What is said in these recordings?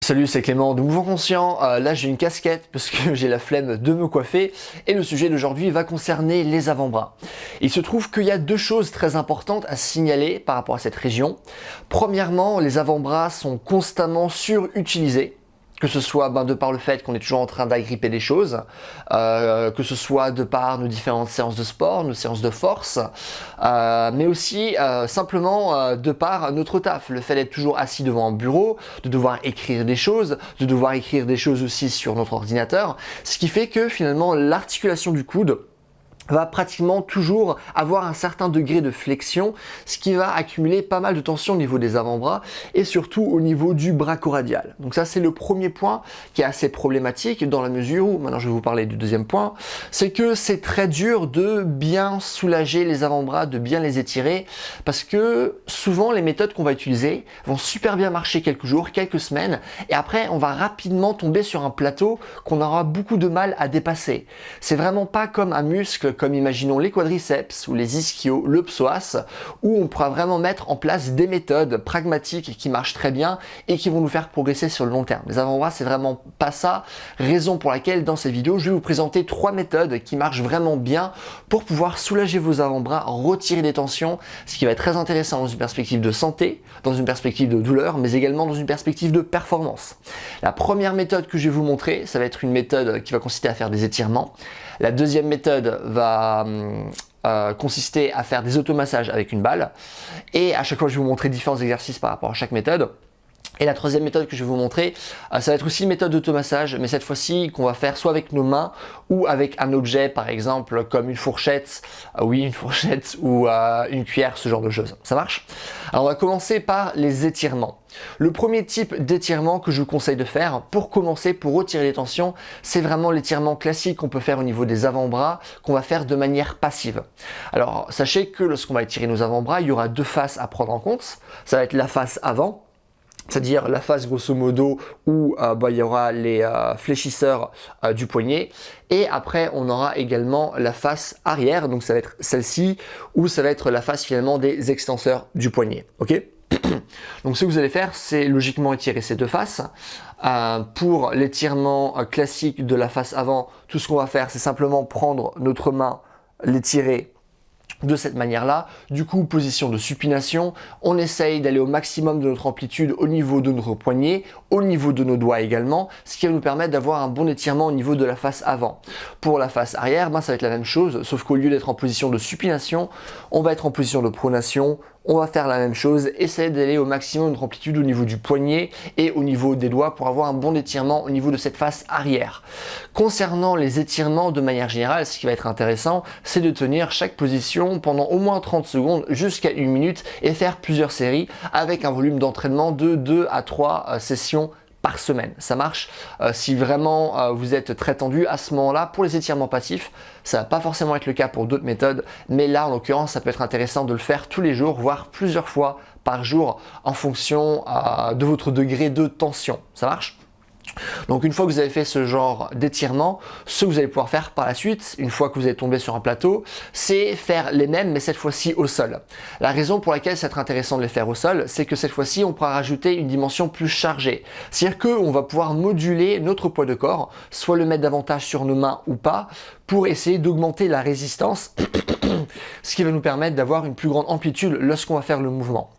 Salut, c'est Clément de Mouvement Conscient. Là, j'ai une casquette parce que j'ai la flemme de me coiffer et le sujet d'aujourd'hui va concerner les avant-bras. Il se trouve qu'il y a deux choses très importantes à signaler par rapport à cette région. Premièrement, les avant-bras sont constamment surutilisés. Que ce soit de par le fait qu'on est toujours en train d'agripper des choses, que ce soit de par nos différentes séances de sport, nos séances de force, mais aussi simplement de par notre taf, le fait d'être toujours assis devant un bureau, de devoir écrire des choses, aussi sur notre ordinateur, ce qui fait que finalement l'articulation du coude va pratiquement toujours avoir un certain degré de flexion, ce qui va accumuler pas mal de tension au niveau des avant-bras et surtout au niveau du brachio-radial. Donc ça, c'est le premier point qui est assez problématique dans la mesure où, maintenant je vais vous parler du deuxième point, c'est que c'est très dur de bien soulager les avant-bras, de bien les étirer, parce que souvent les méthodes qu'on va utiliser vont super bien marcher quelques jours, quelques semaines, et après on va rapidement tomber sur un plateau qu'on aura beaucoup de mal à dépasser. C'est vraiment pas comme un muscle comme imaginons les quadriceps ou les ischios, le psoas, où on pourra vraiment mettre en place des méthodes pragmatiques qui marchent très bien et qui vont nous faire progresser sur le long terme. Les avant-bras, c'est vraiment pas ça, raison pour laquelle dans cette vidéo, je vais vous présenter 3 méthodes qui marchent vraiment bien pour pouvoir soulager vos avant-bras, retirer des tensions, ce qui va être très intéressant dans une perspective de santé, dans une perspective de douleur, mais également dans une perspective de performance. La première méthode que je vais vous montrer, ça va être une méthode qui va consister à faire des étirements. La deuxième méthode va consister à faire des automassages avec une balle. Et à chaque fois, je vais vous montrer différents exercices par rapport à chaque méthode. Et la troisième méthode que je vais vous montrer, ça va être aussi une méthode d'automassage, mais cette fois-ci qu'on va faire soit avec nos mains ou avec un objet, par exemple comme une fourchette, une fourchette ou une cuillère, ce genre de choses. Ça marche? Alors on va commencer par les étirements. Le premier type d'étirement que je vous conseille de faire pour commencer, pour retirer les tensions, c'est vraiment l'étirement classique qu'on peut faire au niveau des avant-bras, qu'on va faire de manière passive. Alors sachez que lorsqu'on va étirer nos avant-bras, il y aura deux faces à prendre en compte. Ça va être la face avant, c'est-à-dire la face grosso modo où il y aura les fléchisseurs du poignet, et après on aura également la face arrière, donc ça va être celle-ci, où ça va être la face finalement des extenseurs du poignet. Ok. Donc ce que vous allez faire, c'est logiquement étirer ces deux faces. Pour l'étirement classique de la face avant, tout ce qu'on va faire, c'est simplement prendre notre main, l'étirer de cette manière-là. Du coup, position de supination, on essaye d'aller au maximum de notre amplitude au niveau de notre poignet, au niveau de nos doigts également, ce qui va nous permettre d'avoir un bon étirement au niveau de la face avant. Pour la face arrière, ça va être la même chose, sauf qu'au lieu d'être en position de supination, on va être en position de pronation. On va faire la même chose, essayer d'aller au maximum de notre amplitude au niveau du poignet et au niveau des doigts pour avoir un bon étirement au niveau de cette face arrière. Concernant les étirements de manière générale, ce qui va être intéressant, c'est de tenir chaque position pendant au moins 30 secondes jusqu'à 1 minute et faire plusieurs séries avec un volume d'entraînement de 2 à 3 sessions par semaine. Ça marche si vraiment vous êtes très tendu à ce moment-là. Pour les étirements passifs, ça va pas forcément être le cas pour d'autres méthodes, mais là en l'occurrence ça peut être intéressant de le faire tous les jours, voire plusieurs fois par jour en fonction de votre degré de tension. Ça marche? Donc une fois que vous avez fait ce genre d'étirement, ce que vous allez pouvoir faire par la suite, une fois que vous êtes tombé sur un plateau, c'est faire les mêmes mais cette fois-ci au sol. La raison pour laquelle c'est intéressant de les faire au sol, c'est que cette fois-ci on pourra rajouter une dimension plus chargée. C'est-à-dire qu'on va pouvoir moduler notre poids de corps, soit le mettre davantage sur nos mains ou pas, pour essayer d'augmenter la résistance, ce qui va nous permettre d'avoir une plus grande amplitude lorsqu'on va faire le mouvement.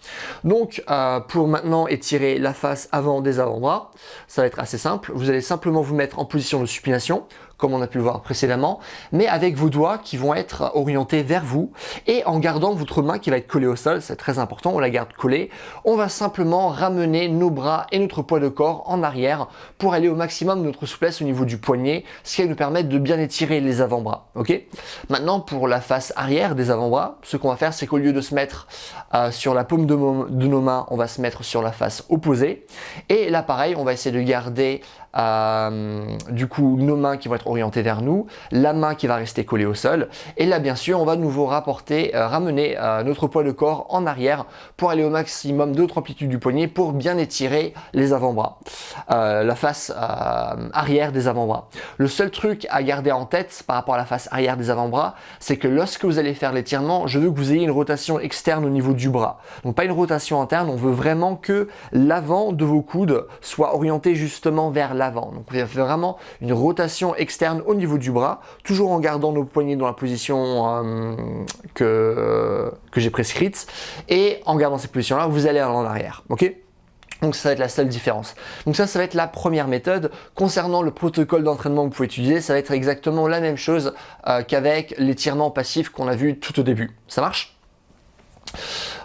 Donc pour maintenant étirer la face avant des avant-bras, ça va être assez simple. Vous allez simplement vous mettre en position de supination, comme on a pu le voir précédemment, mais avec vos doigts qui vont être orientés vers vous et en gardant votre main qui va être collée au sol, c'est très important, on la garde collée. On va simplement ramener nos bras et notre poids de corps en arrière pour aller au maximum de notre souplesse au niveau du poignet, ce qui va nous permettre de bien étirer les avant-bras. Ok. Maintenant, pour la face arrière des avant-bras, ce qu'on va faire, c'est qu'au lieu de se mettre sur la paume de nos mains, on va se mettre sur la face opposée. Et là, pareil, on va essayer de garder du coup nos mains qui vont être orientées vers nous, la main qui va rester collée au sol, et là bien sûr on va nouveau ramener notre poids de corps en arrière pour aller au maximum de notre amplitude du poignet pour bien étirer les avant-bras, la face arrière des avant-bras. Le seul truc à garder en tête par rapport à la face arrière des avant-bras, c'est que lorsque vous allez faire l'étirement, je veux que vous ayez une rotation externe au niveau du bras. Donc pas une rotation interne, on veut vraiment que l'avant de vos coudes soit orienté justement vers l'avant. Donc on fait vraiment une rotation externe au niveau du bras, toujours en gardant nos poignets dans la position que j'ai prescrite, et en gardant cette position là, vous allez en arrière. Ok ? Donc ça va être la seule différence. Donc ça va être la première méthode. Concernant le protocole d'entraînement que vous pouvez utiliser, ça va être exactement la même chose qu'avec l'étirement passif qu'on a vu tout au début. Ça marche ?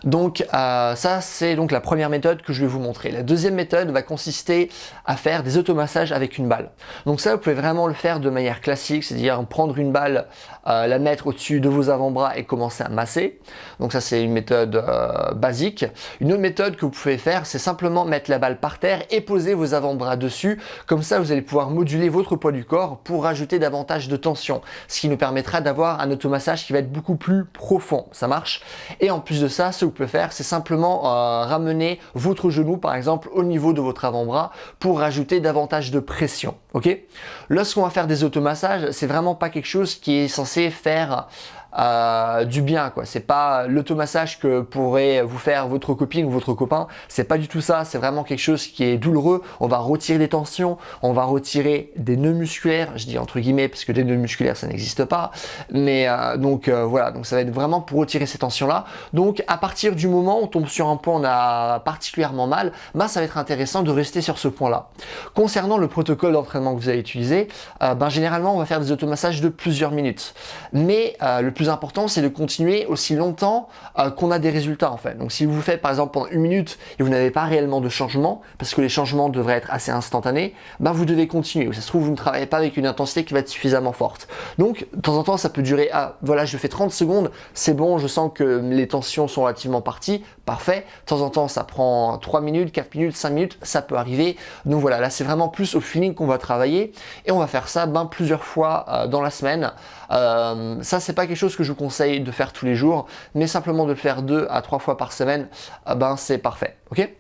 Donc ça c'est donc la première méthode que je vais vous montrer. La deuxième méthode va consister à faire des automassages avec une balle. Donc ça vous pouvez vraiment le faire de manière classique, c'est-à-dire prendre une balle, la mettre au-dessus de vos avant-bras et commencer à masser. Donc ça c'est une méthode basique. Une autre méthode que vous pouvez faire, c'est simplement mettre la balle par terre et poser vos avant-bras dessus. Comme ça vous allez pouvoir moduler votre poids du corps pour rajouter davantage de tension, ce qui nous permettra d'avoir un automassage qui va être beaucoup plus profond. Ça marche. Et en plus de ça, ce que vous pouvez faire, c'est simplement ramener votre genou par exemple au niveau de votre avant-bras pour rajouter davantage de pression. Ok ? Lorsqu'on va faire des automassages, c'est vraiment pas quelque chose qui est censé faire du bien, quoi. C'est pas l'automassage que pourrait vous faire votre copine ou votre copain, c'est pas du tout ça, c'est vraiment quelque chose qui est douloureux. On va retirer des tensions, on va retirer des nœuds musculaires, je dis entre guillemets parce que des nœuds musculaires ça n'existe pas, mais voilà, donc ça va être vraiment pour retirer ces tensions là. Donc à partir du moment où on tombe sur un point où on a particulièrement mal, ça va être intéressant de rester sur ce point là. Concernant le protocole d'entraînement que vous allez utiliser, généralement on va faire des automassages de plusieurs minutes, mais le plus important c'est de continuer aussi longtemps qu'on a des résultats en fait. Donc si vous faites par exemple pendant une minute et vous n'avez pas réellement de changement, parce que les changements devraient être assez instantanés, vous devez continuer. Ou ça se trouve vous ne travaillez pas avec une intensité qui va être suffisamment forte. Donc de temps en temps ça peut durer, voilà je fais 30 secondes, c'est bon, je sens que les tensions sont relativement parties, parfait. De temps en temps ça prend 3 minutes, 4 minutes, 5 minutes, ça peut arriver. Donc voilà, là c'est vraiment plus au feeling qu'on va travailler et on va faire ça plusieurs fois dans la semaine. Ça c'est pas quelque chose que je vous conseille de faire tous les jours, mais simplement de le faire 2 à 3 fois par semaine, c'est parfait. Ok ?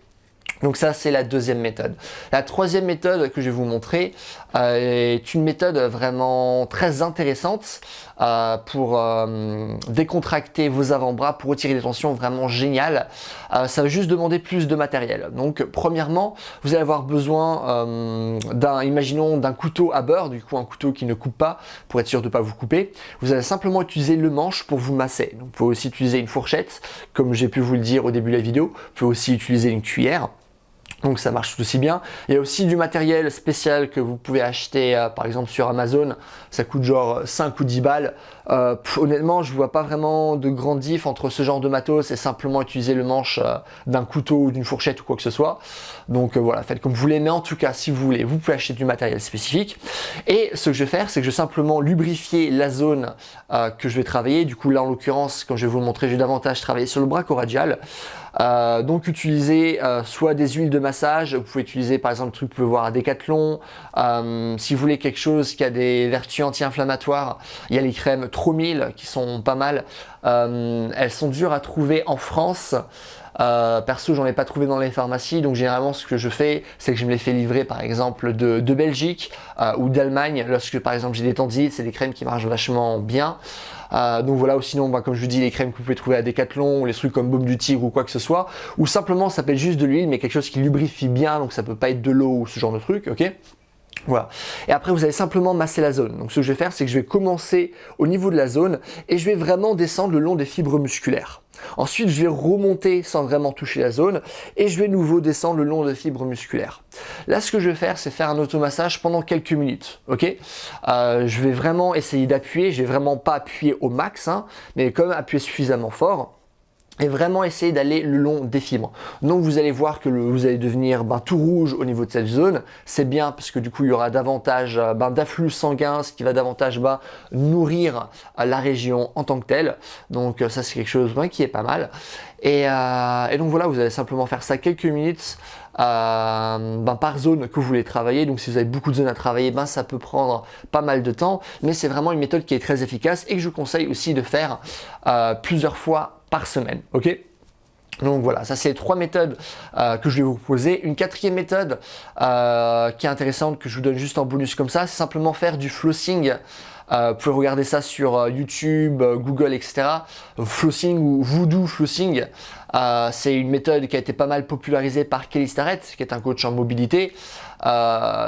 Donc ça c'est la deuxième méthode. La troisième méthode que je vais vous montrer est une méthode vraiment très intéressante pour décontracter vos avant-bras, pour retirer des tensions, vraiment génial. Ça va juste demander plus de matériel. Donc premièrement, vous allez avoir besoin imaginons d'un couteau à beurre, du coup un couteau qui ne coupe pas pour être sûr de ne pas vous couper. Vous allez simplement utiliser le manche pour vous masser. Donc, vous pouvez aussi utiliser une fourchette, comme j'ai pu vous le dire au début de la vidéo. Vous pouvez aussi utiliser une cuillère. Donc ça marche tout aussi bien. Il y a aussi du matériel spécial que vous pouvez acheter par exemple sur Amazon. Ça coûte genre 5 ou 10 balles. Honnêtement, je ne vois pas vraiment de grand diff entre ce genre de matos et simplement utiliser le manche d'un couteau ou d'une fourchette ou quoi que ce soit. Donc voilà, faites comme vous voulez. Mais en tout cas, si vous voulez, vous pouvez acheter du matériel spécifique. Et ce que je vais faire, c'est que je vais simplement lubrifier la zone que je vais travailler. Du coup, là en l'occurrence, quand je vais vous le montrer, je vais davantage travailler sur le brachioradial. Donc utiliser soit des huiles de massage, vous pouvez utiliser par exemple le truc que vous pouvez voir à Decathlon. Si vous voulez quelque chose qui a des vertus anti-inflammatoires, il y a les crèmes Tromil qui sont pas mal. Elles sont dures à trouver en France. Perso, j'en ai pas trouvé dans les pharmacies, donc généralement ce que je fais, c'est que je me les fais livrer par exemple de Belgique ou d'Allemagne. Lorsque par exemple j'ai des tendinites, c'est des crèmes qui marchent vachement bien. Donc voilà, ou sinon, comme je vous dis, les crèmes que vous pouvez trouver à Decathlon, ou les trucs comme Baume du Tigre ou quoi que ce soit, ou simplement ça peut être juste de l'huile, mais quelque chose qui lubrifie bien, donc ça peut pas être de l'eau ou ce genre de truc, ok ? Voilà. Et après, vous allez simplement masser la zone. Donc ce que je vais faire, c'est que je vais commencer au niveau de la zone et je vais vraiment descendre le long des fibres musculaires. Ensuite, je vais remonter sans vraiment toucher la zone et je vais de nouveau descendre le long des fibres musculaires. Là, ce que je vais faire, c'est faire un automassage pendant quelques minutes. Ok ? Je vais vraiment essayer d'appuyer. Je vais vraiment pas appuyer au max, mais quand même appuyer suffisamment fort. et vraiment essayer d'aller le long des fibres. Donc vous allez voir que vous allez devenir tout rouge au niveau de cette zone. C'est bien parce que du coup il y aura davantage d'afflux sanguin, ce qui va davantage nourrir la région en tant que telle. Donc ça c'est quelque chose qui est pas mal. Et donc voilà, vous allez simplement faire ça quelques minutes par zone que vous voulez travailler. Donc si vous avez beaucoup de zones à travailler, ça peut prendre pas mal de temps. Mais c'est vraiment une méthode qui est très efficace et que je vous conseille aussi de faire plusieurs fois par semaine, ok? Donc voilà, ça c'est les 3 méthodes que je vais vous proposer. Une 4e méthode qui est intéressante, que je vous donne juste en bonus comme ça, c'est simplement faire du flossing. Vous pouvez regarder ça sur YouTube, Google, etc. Flossing ou Voodoo Flossing. C'est une méthode qui a été pas mal popularisée par Kelly Starrett, qui est un coach en mobilité.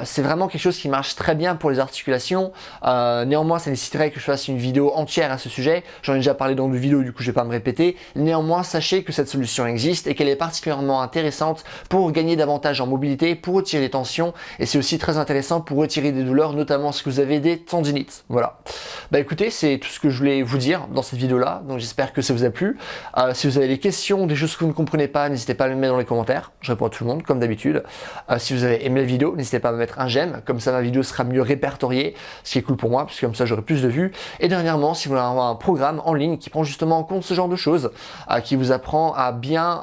C'est vraiment quelque chose qui marche très bien pour les articulations. Néanmoins, ça nécessiterait que je fasse une vidéo entière à ce sujet. J'en ai déjà parlé dans 2 vidéos, du coup je vais pas me répéter. Néanmoins, sachez que cette solution existe et qu'elle est particulièrement intéressante pour gagner davantage en mobilité, pour retirer les tensions, et c'est aussi très intéressant pour retirer des douleurs, notamment si vous avez des tendinites. Voilà. Écoutez, c'est tout ce que je voulais vous dire dans cette vidéo-là, donc j'espère que ça vous a plu. Si vous avez des questions, des choses que vous ne comprenez pas, n'hésitez pas à les mettre dans les commentaires. Je réponds à tout le monde, comme d'habitude. Si vous avez aimé la vidéo, n'hésitez pas à me mettre un j'aime, comme ça ma vidéo sera mieux répertoriée, ce qui est cool pour moi, parce que comme ça j'aurai plus de vues. Et dernièrement, si vous voulez avoir un programme en ligne qui prend justement en compte ce genre de choses, qui vous apprend à bien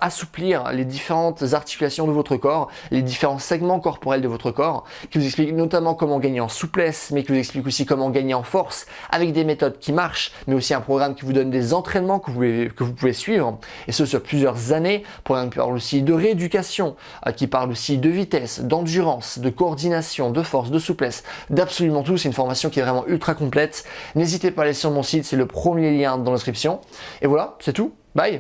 assouplir les différentes articulations de votre corps, les différents segments corporels de votre corps, qui vous explique notamment comment gagner en souplesse, mais qui vous explique aussi comment gagner en force avec des méthodes qui marchent, mais aussi un programme qui vous donne des entraînements que vous pouvez suivre, et ce sur plusieurs années. Programme qui parle aussi de rééducation, qui parle aussi de vitesse, d'endurance, de coordination, de force, de souplesse, d'absolument tout. C'est une formation qui est vraiment ultra complète. N'hésitez pas à aller sur mon site, c'est le premier lien dans la description. Et voilà, c'est tout. Bye!